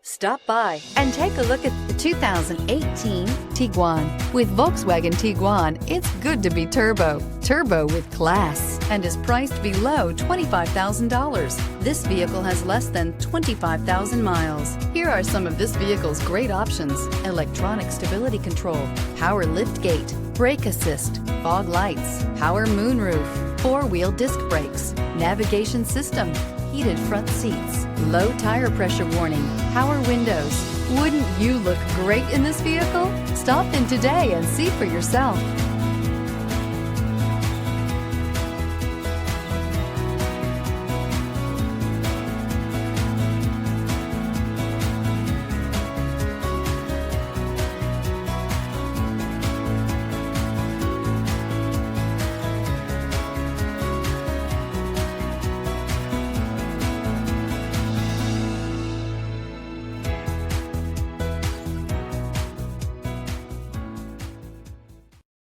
Stop by and take a look at the 2018 Tiguan. With Volkswagen Tiguan, it's good to be turbo. Turbo with class, and is priced below $25,000. This vehicle has less than 25,000 miles. Here are some of this vehicle's great options: electronic stability control, power liftgate, brake assist, fog lights, power moonroof, four-wheel disc brakes, navigation system, heated front seats, low tire pressure warning, power windows. Wouldn't you look great in this vehicle? Stop in today and see for yourself.